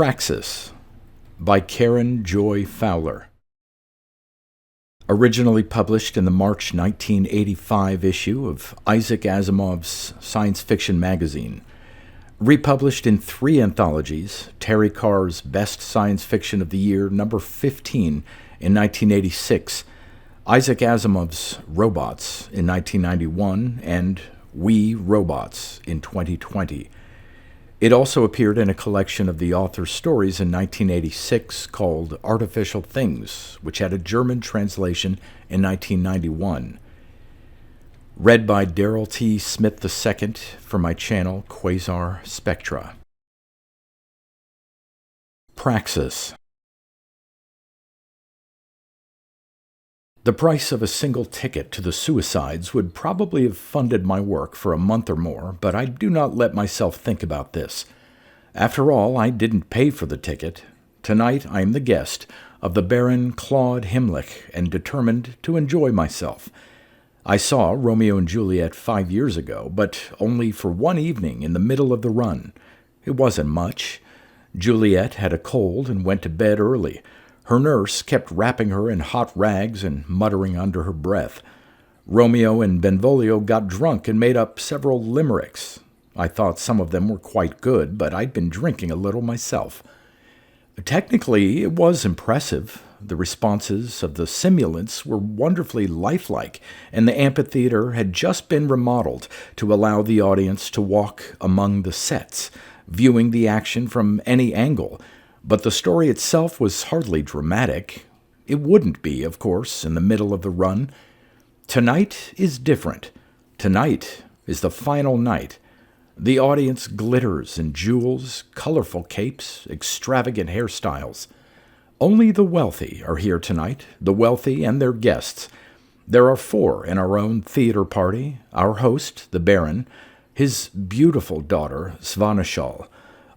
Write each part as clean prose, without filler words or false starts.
PRAXIS by Karen Joy Fowler. Originally published in the March 1985 issue of Isaac Asimov's science fiction magazine. Republished in 3 anthologies, Terry Carr's Best Science Fiction of the Year, number 15 in 1986, Isaac Asimov's Robots in 1991, and We Robots in 2020. It also appeared in a collection of the author's stories in 1986 called Artificial Things, which had a German translation in 1991. Read by Darrell T. Smith II for my channel Quasar Spectra. Praxis. The price of a single ticket to the suicides would probably have funded my work for a month or more, but I do not let myself think about this. After all, I didn't pay for the ticket. Tonight I am the guest of the Baron Claude Himmlich and determined to enjoy myself. I saw Romeo and Juliet 5 years ago, but only for one evening in the middle of the run. It wasn't much. Juliet had a cold and went to bed early. Her nurse kept wrapping her in hot rags and muttering under her breath. Romeo and Benvolio got drunk and made up several limericks. I thought some of them were quite good, but I'd been drinking a little myself. Technically, it was impressive. The responses of the simulants were wonderfully lifelike, and the amphitheater had just been remodeled to allow the audience to walk among the sets, viewing the action from any angle. But the story itself was hardly dramatic. It wouldn't be, of course, in the middle of the run. Tonight is different. Tonight is the final night. The audience glitters in jewels, colorful capes, extravagant hairstyles. Only the wealthy are here tonight, the wealthy and their guests. There are 4 in our own theater party, our host, the Baron, his beautiful daughter, Svanashal,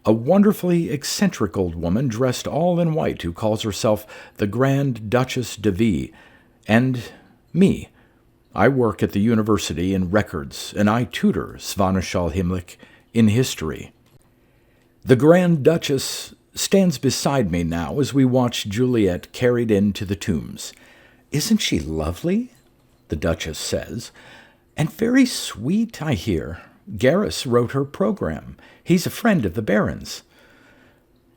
a wonderfully eccentric old woman dressed all in white who calls herself the Grand Duchess de V, and me. I work at the university in records, and I tutor Svanashal Himmlich in history. The Grand Duchess stands beside me now as we watch Juliet carried into the tombs. "Isn't she lovely?" the Duchess says. "And very sweet, I hear. Garrus wrote her program. He's a friend of the Baron's."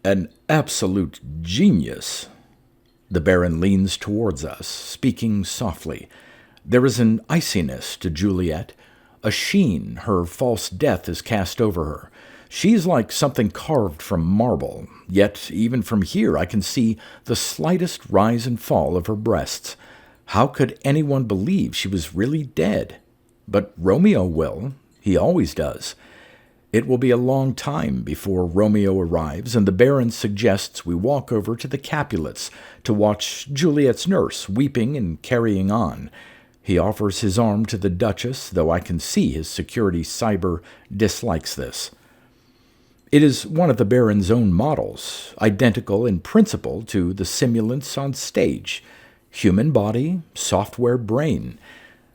"An absolute genius." The Baron leans towards us, speaking softly. There is an iciness to Juliet, a sheen her false death is cast over her. She is like something carved from marble, yet even from here I can see the slightest rise and fall of her breasts. How could anyone believe she was really dead? But Romeo will. He always does. It will be a long time before Romeo arrives, and the Baron suggests we walk over to the Capulets to watch Juliet's nurse weeping and carrying on. He offers his arm to the Duchess, though I can see his security cyber dislikes this. It is one of the Baron's own models, identical in principle to the simulants on stage. Human body, software brain.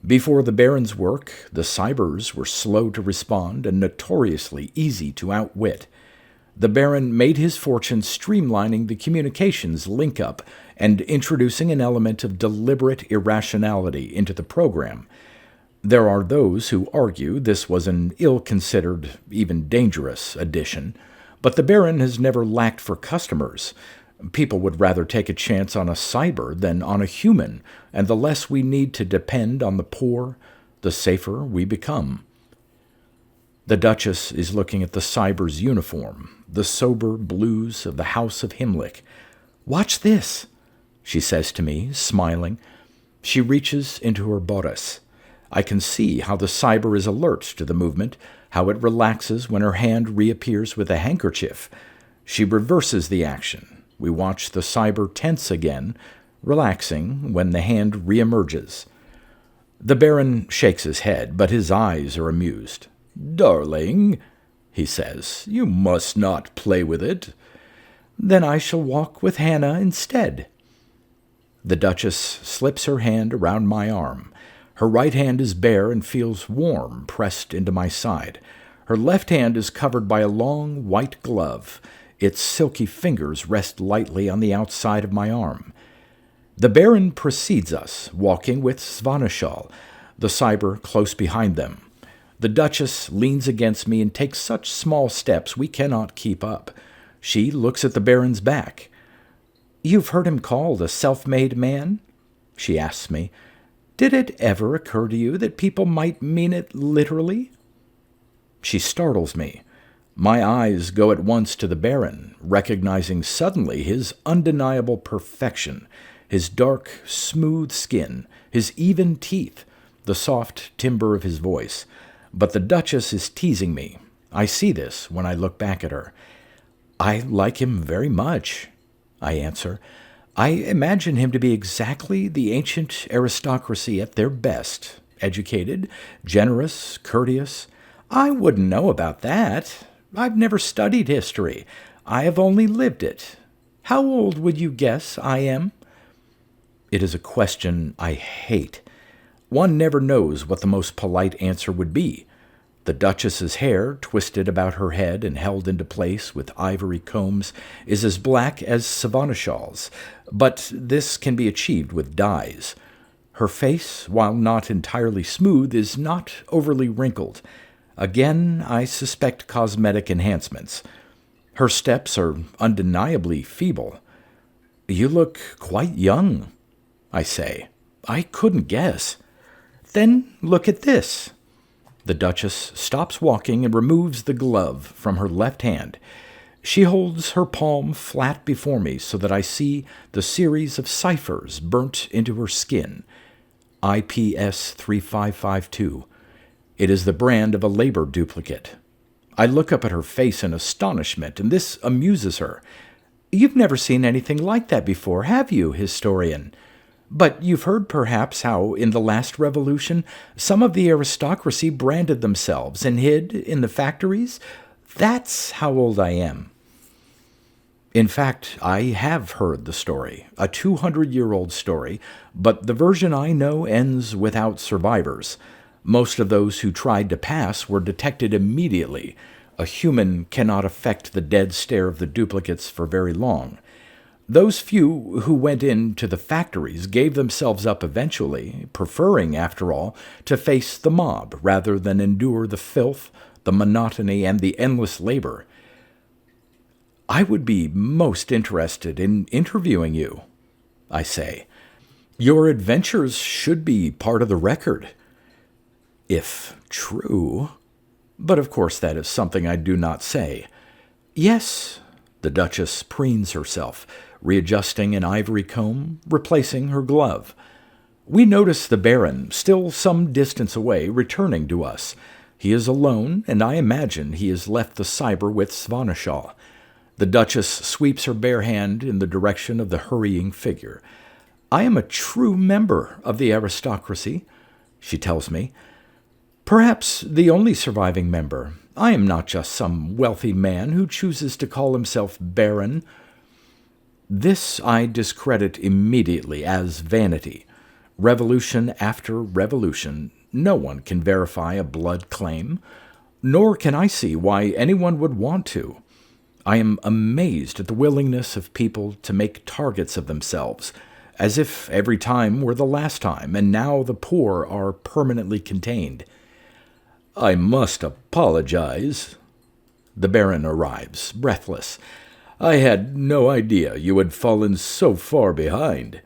Before the Baron's work, the cybers were slow to respond and notoriously easy to outwit. The Baron made his fortune streamlining the communications link-up and introducing an element of deliberate irrationality into the program. There are those who argue this was an ill-considered, even dangerous addition, but the Baron has never lacked for customers. People would rather take a chance on a cyber than on a human, and the less we need to depend on the poor, the safer we become. The Duchess is looking at the cyber's uniform, the sober blues of the House of Himmlich. "Watch this," she says to me, smiling. She reaches into her bodice. I can see how the cyber is alert to the movement, how it relaxes when her hand reappears with a handkerchief. She reverses the action. We watch the cyber tense again, relaxing when the hand reemerges. The Baron shakes his head, but his eyes are amused. "Darling," he says, "you must not play with it." "Then I shall walk with Hannah instead." The Duchess slips her hand around my arm. Her right hand is bare and feels warm, pressed into my side. Her left hand is covered by a long white glove. Its silky fingers rest lightly on the outside of my arm. The Baron precedes us, walking with Svanashal, the cyber close behind them. The Duchess leans against me and takes such small steps we cannot keep up. She looks at the Baron's back. "You've heard him called a self-made man?" she asks me. "Did it ever occur to you that people might mean it literally?" She startles me. My eyes go at once to the Baron, recognizing suddenly his undeniable perfection, his dark, smooth skin, his even teeth, the soft timbre of his voice. But the Duchess is teasing me. I see this when I look back at her. "I like him very much," I answer. "I imagine him to be exactly the ancient aristocracy at their best, educated, generous, courteous." "I wouldn't know about that. I've never studied history. I have only lived it. How old would you guess I am?" It is a question I hate. One never knows what the most polite answer would be. The Duchess's hair, twisted about her head and held into place with ivory combs, is as black as Svanashal's, but this can be achieved with dyes. Her face, while not entirely smooth, is not overly wrinkled. Again, I suspect cosmetic enhancements. Her steps are undeniably feeble. "You look quite young," I say. "I couldn't guess." "Then look at this." The Duchess stops walking and removes the glove from her left hand. She holds her palm flat before me so that I see the series of ciphers burnt into her skin. IPS 3552. It is the brand of a labor duplicate. I look up at her face in astonishment, and this amuses her. "You've never seen anything like that before, have you, historian? But you've heard, perhaps, how, in the last revolution, some of the aristocracy branded themselves and hid in the factories? That's how old I am." In fact, I have heard the story, a 200-year-old story, but the version I know ends without survivors. Most of those who tried to pass were detected immediately. A human cannot affect the dead stare of the duplicates for very long. Those few who went into the factories gave themselves up eventually, preferring, after all, to face the mob rather than endure the filth, the monotony, and the endless labor. "I would be most interested in interviewing you," I say. "Your adventures should be part of the record." If true. But of course that is something I do not say. "Yes," the Duchess preens herself, readjusting an ivory comb, replacing her glove. We notice the Baron, still some distance away, returning to us. He is alone, and I imagine he has left the cyber with Svanashal. The Duchess sweeps her bare hand in the direction of the hurrying figure. "I am a true member of the aristocracy," she tells me. "Perhaps the only surviving member. I am not just some wealthy man who chooses to call himself Baron." This I discredit immediately as vanity. Revolution after revolution, no one can verify a blood claim, nor can I see why anyone would want to. I am amazed at the willingness of people to make targets of themselves, as if every time were the last time, and now the poor are permanently contained. "I must apologize." The Baron arrives, breathless. "I had no idea you had fallen so far behind."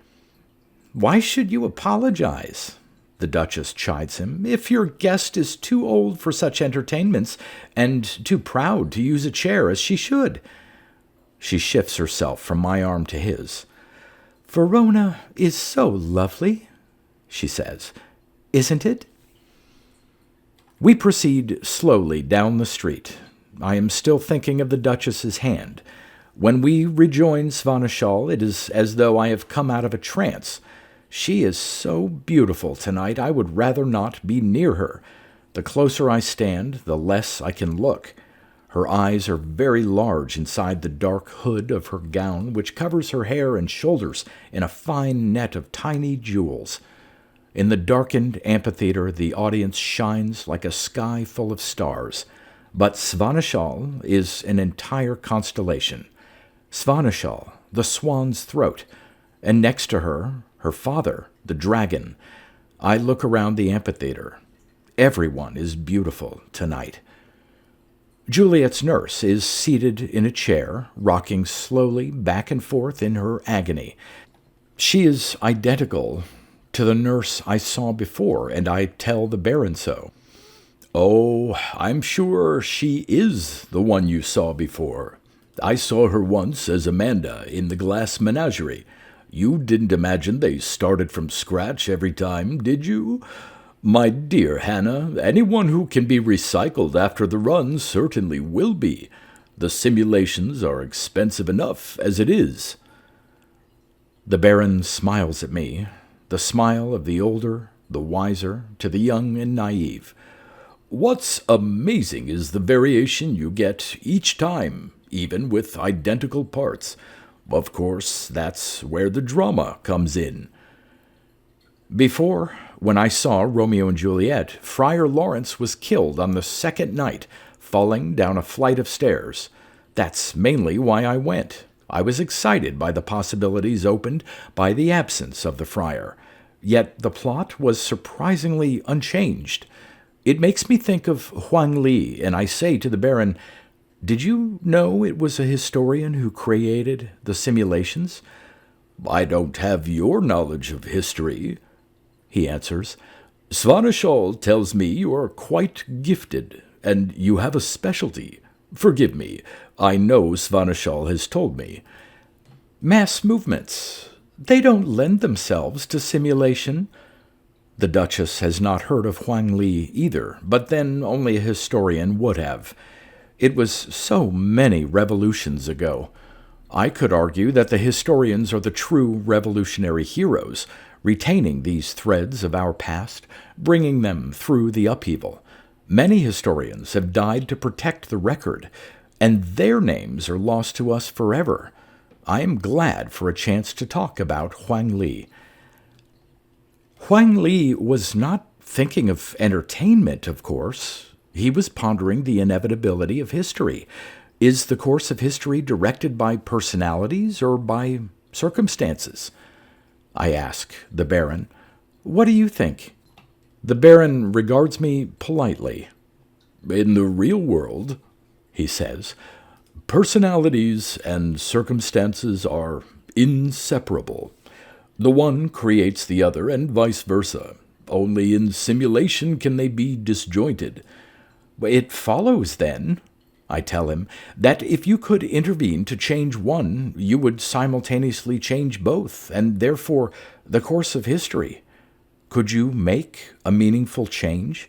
"Why should you apologize?" the Duchess chides him, "if your guest is too old for such entertainments and too proud to use a chair as she should." She shifts herself from my arm to his. "Verona is so lovely," she says. "Isn't it?" We proceed slowly down the street. I am still thinking of the Duchess's hand. When we rejoin Svanashal, it is as though I have come out of a trance. She is so beautiful tonight, I would rather not be near her. The closer I stand, the less I can look. Her eyes are very large inside the dark hood of her gown, which covers her hair and shoulders in a fine net of tiny jewels. In the darkened amphitheater, the audience shines like a sky full of stars. But Svanashal is an entire constellation. Svanashal, the swan's throat, and next to her, her father, the dragon. I look around the amphitheater. Everyone is beautiful tonight. Juliet's nurse is seated in a chair, rocking slowly back and forth in her agony. She is identical to the nurse I saw before, and I tell the Baron so. "Oh, I'm sure she is the one you saw before. I saw her once as Amanda in the Glass Menagerie. You didn't imagine they started from scratch every time, did you? My dear Hannah, anyone who can be recycled after the run certainly will be. The simulations are expensive enough as it is." The Baron smiles at me, the smile of the older, the wiser, to the young and naive. "What's amazing is the variation you get each time, even with identical parts. Of course, that's where the drama comes in." Before, when I saw Romeo and Juliet, Friar Lawrence was killed on the second night, falling down a flight of stairs. That's mainly why I went. I was excited by the possibilities opened by the absence of the friar. Yet the plot was surprisingly unchanged. It makes me think of Huang Li, and I say to the Baron, "Did you know it was a historian who created the simulations?" "I don't have your knowledge of history," he answers. "Svanashal tells me you are quite gifted, and you have a specialty. Forgive me, I know Svanashal has told me." "Mass movements. They don't lend themselves to simulation." The Duchess has not heard of Huang Li either, but then only a historian would have. It was so many revolutions ago. I could argue that the historians are the true revolutionary heroes, retaining these threads of our past, bringing them through the upheaval. Many historians have died to protect the record, and their names are lost to us forever. I am glad for a chance to talk about Huang Li. Huang Li was not thinking of entertainment, of course. He was pondering the inevitability of history. Is the course of history directed by personalities or by circumstances? I ask the Baron. What do you think? The Baron regards me politely. "In the real world," he says, "personalities and circumstances are inseparable. The one creates the other and vice versa. Only in simulation can they be disjointed." "It follows, then," I tell him, "that if you could intervene to change one, you would simultaneously change both, and therefore the course of history. Could you make a meaningful change?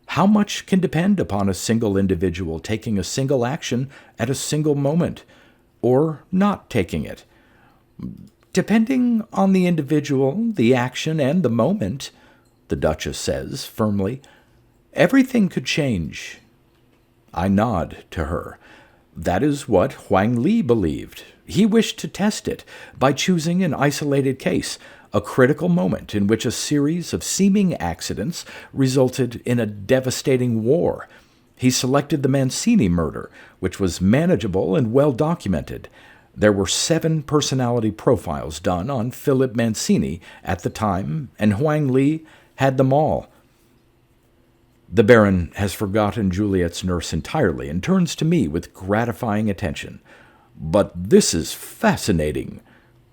How much can depend upon a single individual taking a single action at a single moment, or not taking it?" "Depending on the individual, the action, and the moment," the Duchess says firmly, "everything could change." I nod to her. That is what Huang Li believed. He wished to test it by choosing an isolated case, a critical moment in which a series of seeming accidents resulted in a devastating war. He selected the Mancini murder, which was manageable and well documented. There were 7 personality profiles done on Philip Mancini at the time, and Huang Li had them all. The Baron has forgotten Juliet's nurse entirely and turns to me with gratifying attention. "But this is fascinating,"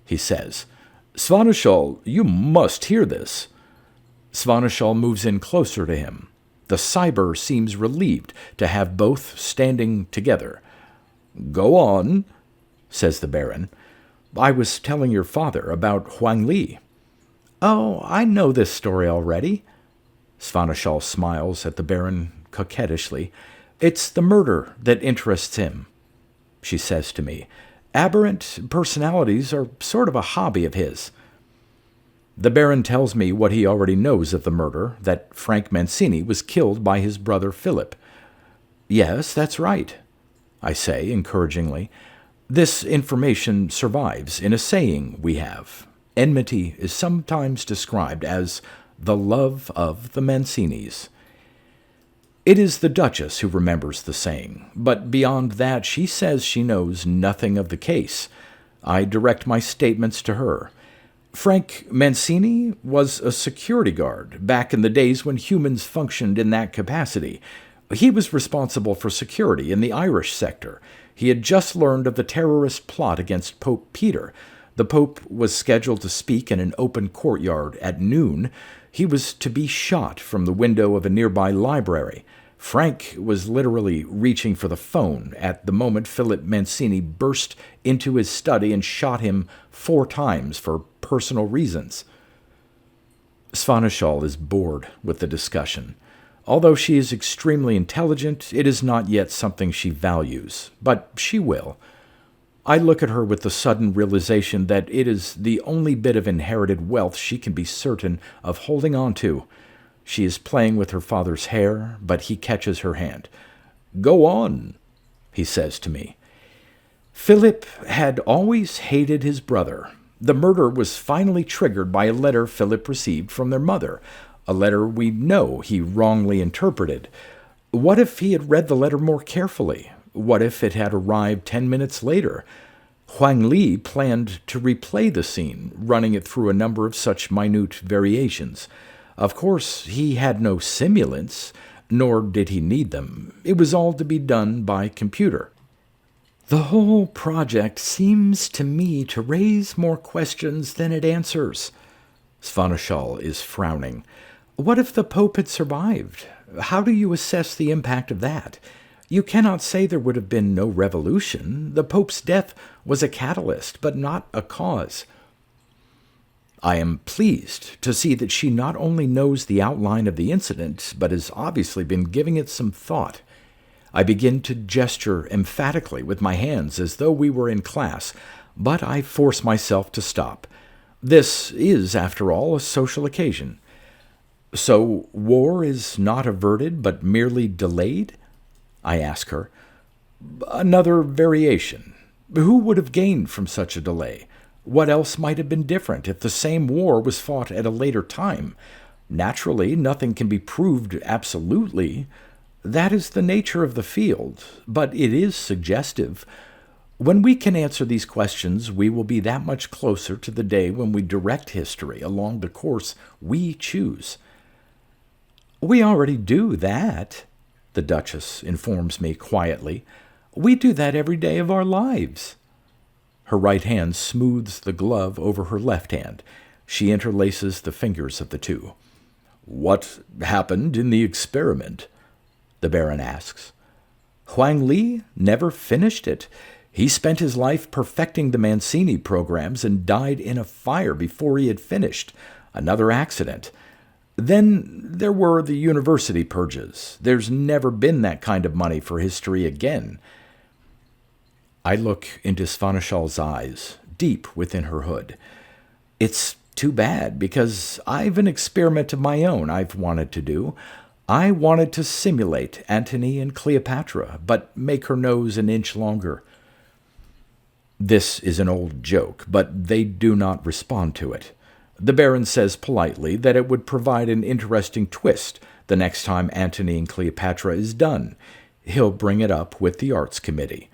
he says. "Svanashal, you must hear this." Svanashal moves in closer to him. The cyber seems relieved to have both standing together. "Go on," says the Baron. "I was telling your father about Huang Li." "Oh, I know this story already." Svanashal smiles at the Baron coquettishly. "It's the murder that interests him," she says to me. "Aberrant personalities are sort of a hobby of his." The Baron tells me what he already knows of the murder, that Frank Mancini was killed by his brother Philip. "Yes, that's right," I say encouragingly. "This information survives in a saying we have. Enmity is sometimes described as the love of the Mancinis." It is the Duchess who remembers the saying, but beyond that she says she knows nothing of the case. I direct my statements to her. Frank Mancini was a security guard back in the days when humans functioned in that capacity. He was responsible for security in the Irish sector. He had just learned of the terrorist plot against Pope Peter. The Pope was scheduled to speak in an open courtyard at noon. He was to be shot from the window of a nearby library. Frank was literally reaching for the phone at the moment Philip Mancini burst into his study and shot him 4 times for personal reasons. Svanashal is bored with the discussion. Although she is extremely intelligent, it is not yet something she values, but she will. I look at her with the sudden realization that it is the only bit of inherited wealth she can be certain of holding on to. She is playing with her father's hair, but he catches her hand. "Go on," he says to me. Philip had always hated his brother. The murder was finally triggered by a letter Philip received from their mother, a letter we know he wrongly interpreted. What if he had read the letter more carefully? What if it had arrived 10 minutes later? Huang Li planned to replay the scene, running it through a number of such minute variations. Of course, he had no simulants, nor did he need them. It was all to be done by computer. The whole project seems to me to raise more questions than it answers. Svanashal is frowning. What if the Pope had survived? How do you assess the impact of that? You cannot say there would have been no revolution. The Pope's death was a catalyst, but not a cause. I am pleased to see that she not only knows the outline of the incident, but has obviously been giving it some thought. I begin to gesture emphatically with my hands as though we were in class, but I force myself to stop. This is, after all, a social occasion. So war is not averted, but merely delayed? I ask her. Another variation. Who would have gained from such a delay? What else might have been different if the same war was fought at a later time? Naturally, nothing can be proved absolutely. That is the nature of the field, but it is suggestive. When we can answer these questions, we will be that much closer to the day when we direct history along the course we choose. We already do that, the Duchess informs me quietly. We do that every day of our lives. Her right hand smooths the glove over her left hand. She interlaces the fingers of the two. What happened in the experiment? The Baron asks. Huang Li never finished it. He spent his life perfecting the Mancini programs and died in a fire before he had finished. Another accident. Then there were the university purges. There's never been that kind of money for history again. I look into Svanashal's eyes, deep within her hood. It's too bad, because I've an experiment of my own I've wanted to do. I wanted to simulate Antony and Cleopatra, but make her nose an inch longer. This is an old joke, but they do not respond to it. The Baron says politely that it would provide an interesting twist the next time Antony and Cleopatra is done. He'll bring it up with the Arts Committee.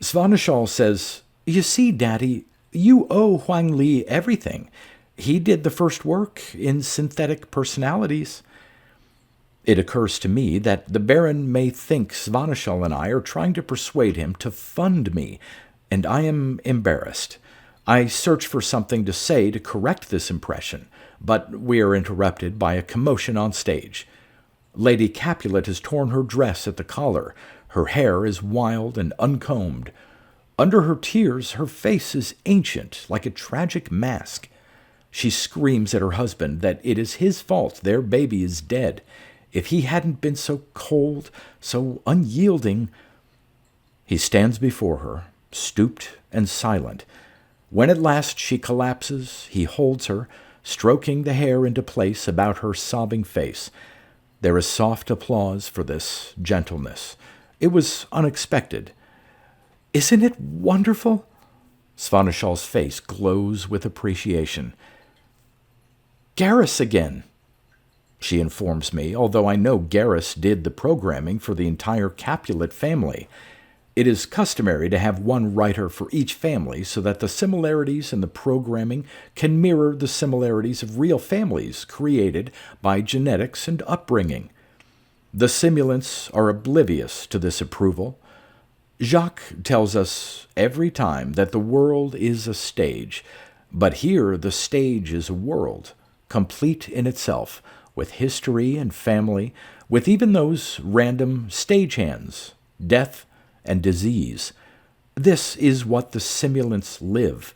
Svanashal says, You see, Daddy, you owe Huang Li everything. He did the first work in synthetic personalities. It occurs to me that the Baron may think Svanashal and I are trying to persuade him to fund me, and I am embarrassed. I search for something to say to correct this impression, but we are interrupted by a commotion on stage. Lady Capulet has torn her dress at the collar. Her hair is wild and uncombed. Under her tears, her face is ancient, like a tragic mask. She screams at her husband that it is his fault their baby is dead. If he hadn't been so cold, so unyielding. He stands before her, stooped and silent. When at last she collapses, he holds her, stroking the hair into place about her sobbing face. There is soft applause for this gentleness. It was unexpected. Isn't it wonderful? Svanashal's face glows with appreciation. Garrus again. she informs me, although I know Garrus did the programming for the entire Capulet family. It is customary to have one writer for each family so that the similarities in the programming can mirror the similarities of real families created by genetics and upbringing. The simulants are oblivious to this approval. Jacques tells us every time that the world is a stage, but here the stage is a world, complete in itself, with history and family, with even those random stagehands, death and disease. This is what the simulants live.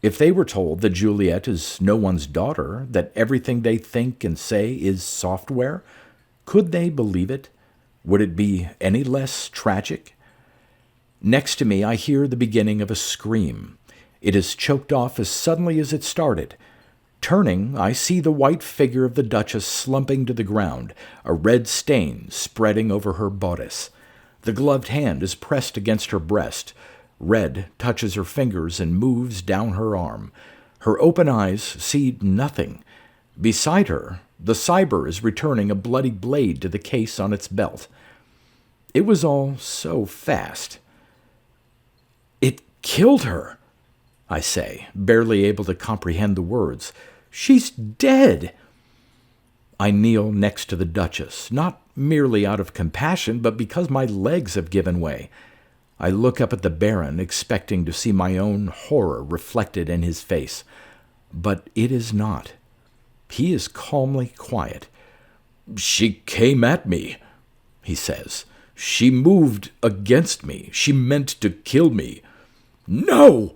If they were told that Juliet is no one's daughter, that everything they think and say is software, could they believe it? Would it be any less tragic? Next to me, I hear the beginning of a scream. It is choked off as suddenly as it started. Turning, I see the white figure of the Duchess slumping to the ground, a red stain spreading over her bodice. The gloved hand is pressed against her breast. Red touches her fingers and moves down her arm. Her open eyes see nothing. Beside her, the cyber is returning a bloody blade to the case on its belt. It was all so fast. "It killed her," I say, barely able to comprehend the words. "She's dead." I kneel next to the Duchess, not merely out of compassion, but because my legs have given way. I look up at the Baron, expecting to see my own horror reflected in his face. But it is not. He is calmly quiet. "She came at me," he says. "She moved against me. She meant to kill me." "No!"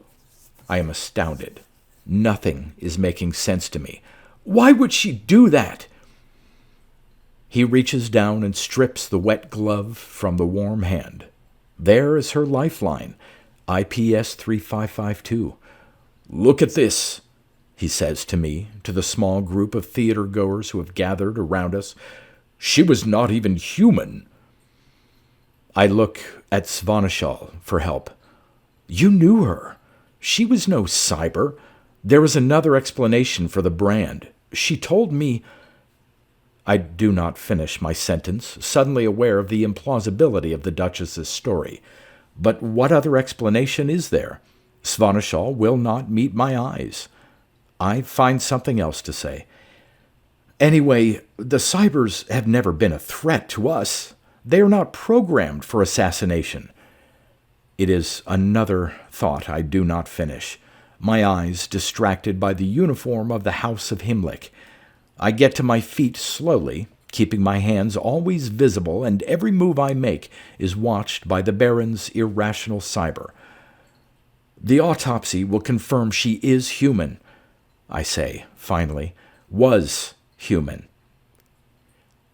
I am astounded. Nothing is making sense to me. "Why would she do that?" He reaches down and strips the wet glove from the warm hand. There is her lifeline, IPS 3552. "Look at this," he says to me, to the small group of theater-goers who have gathered around us. "She was not even human." I look at Svanashal for help. "You knew her. She was no cyber. There is another explanation for the brand. She told me—" I do not finish my sentence, suddenly aware of the implausibility of the Duchess's story. But what other explanation is there? Svanashal will not meet my eyes. I find something else to say. "Anyway, the cybers have never been a threat to us. They are not programmed for assassination." It is another thought I do not finish, my eyes distracted by the uniform of the House of Himmlich. I get to my feet slowly, keeping my hands always visible, and every move I make is watched by the Baron's irrational cyber. "The autopsy will confirm she is human," I say, finally. "Was human."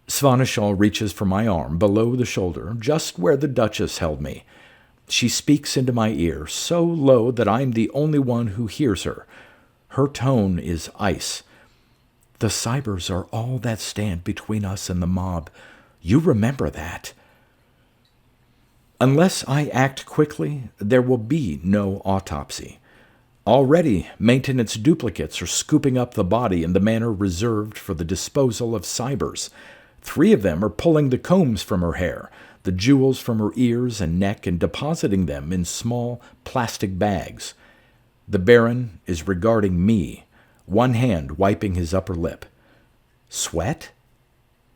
Svanashal reaches for my arm below the shoulder, just where the Duchess held me. She speaks into my ear, so low that I am the only one who hears her. Her tone is ice. "The cybers are all that stand between us and the mob. You remember that." Unless I act quickly, there will be no autopsy. Already, maintenance duplicates are scooping up the body in the manner reserved for the disposal of cybers. 3 of them are pulling the combs from her hair, the jewels from her ears and neck, and depositing them in small plastic bags. The Baron is regarding me, one hand wiping his upper lip. Sweat?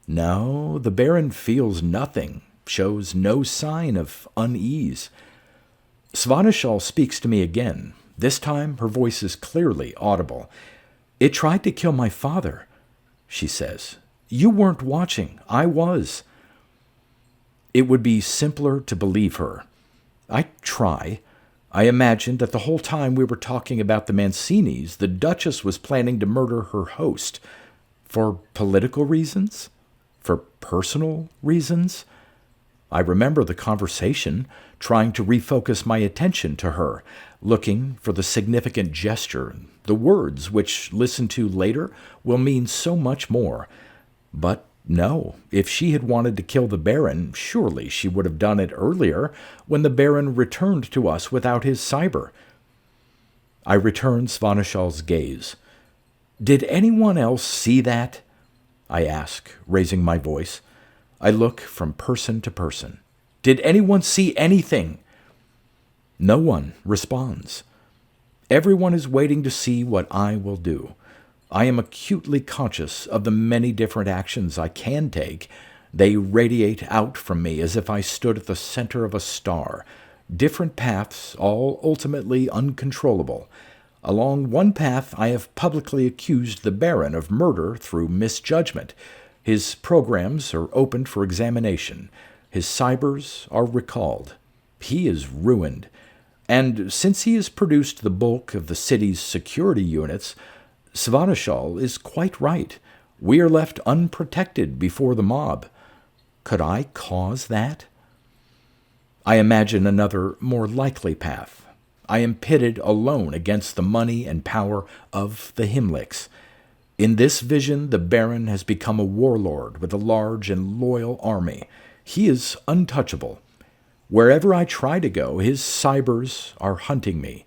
No, the Baron feels nothing, shows no sign of unease. Svanashal speaks to me again. This time her voice is clearly audible. "It tried to kill my father," she says. "You weren't watching. I was." It would be simpler to believe her. I try. I imagined that the whole time we were talking about the Mancinis, the Duchess was planning to murder her host. For political reasons? For personal reasons? I remember the conversation, trying to refocus my attention to her, looking for the significant gesture, the words which, listened to later, will mean so much more. But no, if she had wanted to kill the Baron, surely she would have done it earlier, when the Baron returned to us without his cyber. I returned Svanashal's gaze. "Did anyone else see that?" I ask, raising my voice. I look from person to person. Did anyone see anything? No one responds. Everyone is waiting to see what I will do. I am acutely conscious of the many different actions I can take. They radiate out from me as if I stood at the center of a star. Different paths, all ultimately uncontrollable. Along one path, I have publicly accused the Baron of murder through misjudgment. His programs are opened for examination. His cybers are recalled. He is ruined. And since he has produced the bulk of the city's security units, Svanashal is quite right. We are left unprotected before the mob. Could I cause that? I imagine another, more likely path. I am pitted alone against the money and power of the Himlicks. In this vision, the Baron has become a warlord with a large and loyal army. He is untouchable. Wherever I try to go, his cybers are hunting me.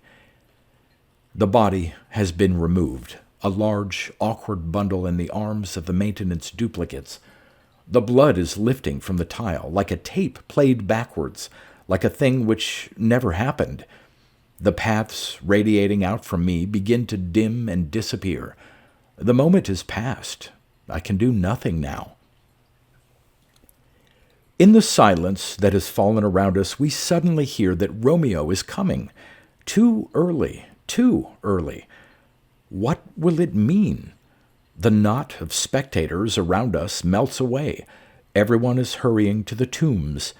The body has been removed, a large, awkward bundle in the arms of the maintenance duplicates. The blood is lifting from the tile, like a tape played backwards, like a thing which never happened. The paths radiating out from me begin to dim and disappear. The moment is past. I can do nothing now. In the silence that has fallen around us, we suddenly hear that Romeo is coming. Too early, too early. What will it mean? The knot of spectators around us melts away. Everyone is hurrying to the tombs.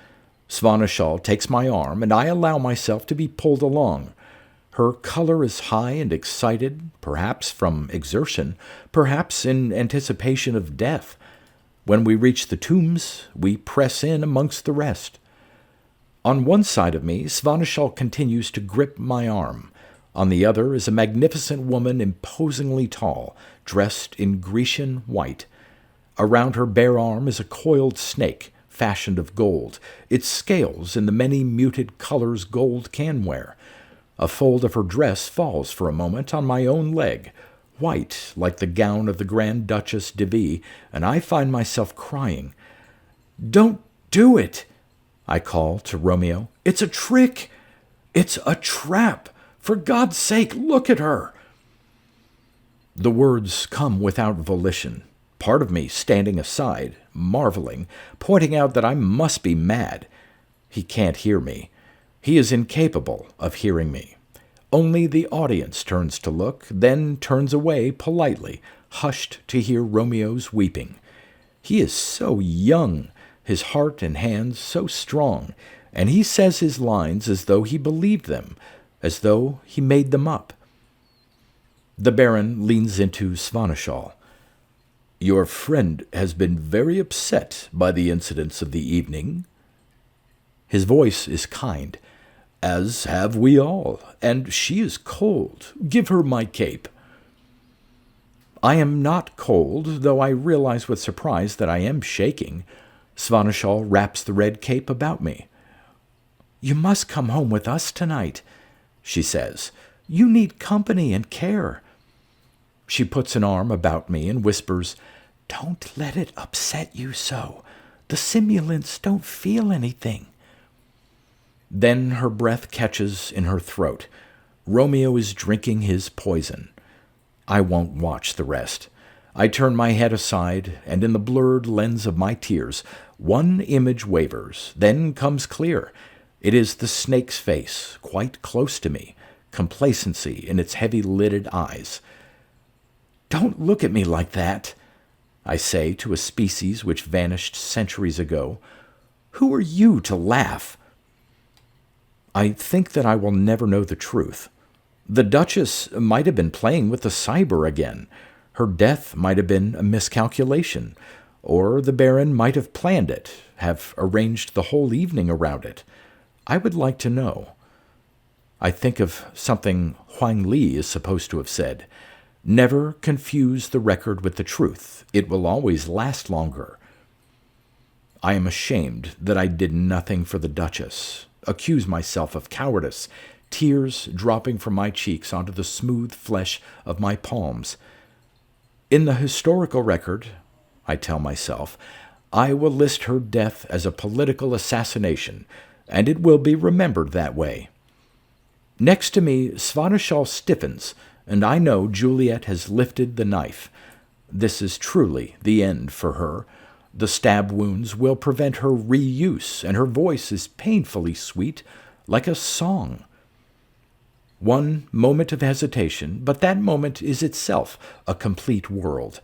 Svanashal takes my arm, and I allow myself to be pulled along. Her color is high and excited, perhaps from exertion, perhaps in anticipation of death. When we reach the tombs, we press in amongst the rest. On one side of me, Svanashal continues to grip my arm. On the other is a magnificent woman imposingly tall, dressed in Grecian white. Around her bare arm is a coiled snake, fashioned of gold, its scales in the many muted colors gold can wear. A fold of her dress falls for a moment on my own leg, white like the gown of the Grand Duchess de V, and I find myself crying. "Don't do it!" I call to Romeo. "It's a trick! It's a trap! For God's sake, look at her!" The words come without volition, part of me standing aside, marveling, pointing out that I must be mad. He can't hear me. He is incapable of hearing me. Only the audience turns to look, then turns away politely, hushed to hear Romeo's weeping. He is so young, his heart and hands so strong, and he says his lines as though he believed them, as though he made them up. The Baron leans into Svanashal. "Your friend has been very upset by the incidents of the evening." His voice is kind. "As have we all, and she is cold. Give her my cape." I am not cold, though I realize with surprise that I am shaking. Svanashal wraps the red cape about me. "You must come home with us tonight," she says. "You need company and care." She puts an arm about me and whispers, "Don't let it upset you so. The simulants don't feel anything." Then her breath catches in her throat. Romeo is drinking his poison. I won't watch the rest. I turn my head aside, and in the blurred lens of my tears, one image wavers, then comes clear. It is the snake's face, quite close to me, complacency in its heavy-lidded eyes. "Don't look at me like that," I say to a species which vanished centuries ago. "Who are you to laugh?" I think that I will never know the truth. The Duchess might have been playing with the cyber again. Her death might have been a miscalculation, or the Baron might have planned it, have arranged the whole evening around it. I would like to know. I think of something Huang Li is supposed to have said. Never confuse the record with the truth. It will always last longer. I am ashamed that I did nothing for the Duchess. Accuse myself of cowardice, tears dropping from my cheeks onto the smooth flesh of my palms. In the historical record, I tell myself. I will list her death as a political assassination, and it will be remembered that way. Next to me, Svanashal stiffens, and I know Juliet has lifted the knife. This is truly the end for her. The stab wounds will prevent her reuse, and her voice is painfully sweet, like a song. One moment of hesitation, but that moment is itself a complete world.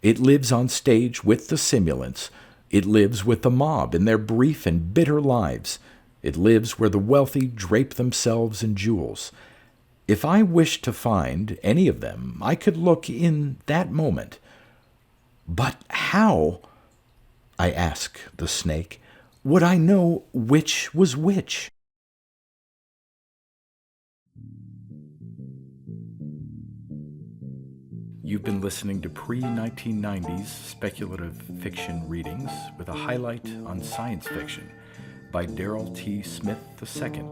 It lives on stage with the simulants. It lives with the mob in their brief and bitter lives. It lives where the wealthy drape themselves in jewels. If I wished to find any of them, I could look in that moment. But how, I ask the snake, would I know which was which? You've been listening to pre-1990s speculative fiction readings with a highlight on science fiction by Darrell T. Smith II.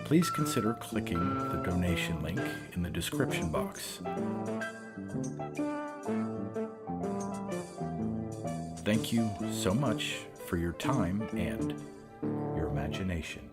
Please consider clicking the donation link in the description box. Thank you so much for your time and your imagination.